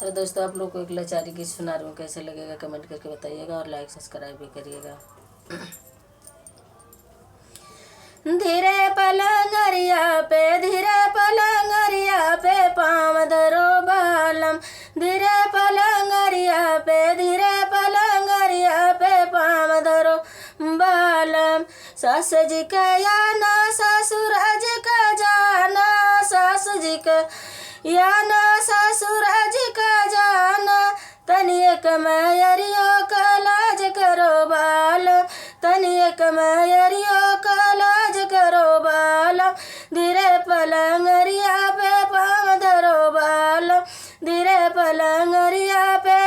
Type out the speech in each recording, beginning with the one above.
तो दोस्तों आप लोग को एक लाचारी गीत सुना रही हूँ, कैसे लगेगा कमेंट करके बताइएगा और लाइक सब्सक्राइब भी करिएगा। धीरे पलंगरिया पे पाँव धरो बालम, धीरे पलंगरिया पे पाँव धरो बालम। सास जी का याना ससुर जी का जाना, सास जी का याना ससुर जी का जाना। तनिक मैरियो का लाज करो बालम, तनिक मैरियो का लाज करो बालम। धीरे पलंगरिया पे पाँव धरो बालम, धीरे पलंगरिया पे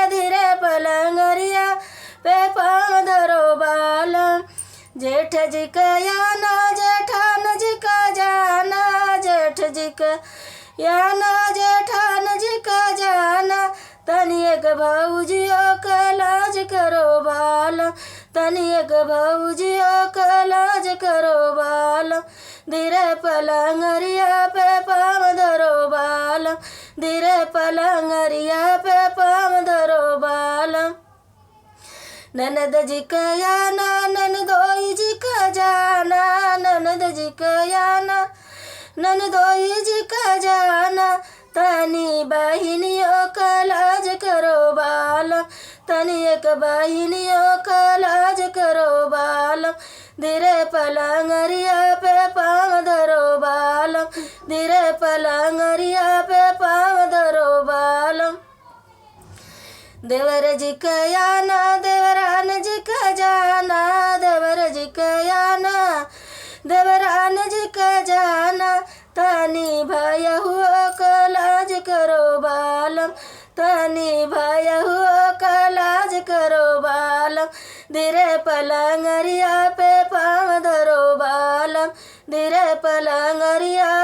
पाँव धरो बालम। जेठ जी का याना जेठान जी का जाना, जेठ जी का याना जेठान जी का जाना। तनिक भौजियो का लाज करो बालम, तनिक भौजियो का लाज करो बालम। धीरे पलंगरिया पे पाँव धरो बालम, धीरे पलंगरिया पे पाँव धरो बालम। ननद जी का याना ननदोई जी का जाना, ननद जी का याना ननदोई जी का जाना। तनी बहिनियों का लाज करो बालम, तनी एक बहिनियों का लाज करो बालम। धीरे पलंगरिया पे पाँव धरो बालम, धीरे पलंगरिया पे पाँव धरो बालम। देवर जी का याना देवरान जी का जाना, देवर जी का याना देवरान जी का जाना। तनी भय हुआ का लाज करो बालम, तनी भय हुआ का लाज करो बालम। धीरे पलंगरिया पे पाँव धरो बालम, धीरे पलंगरिया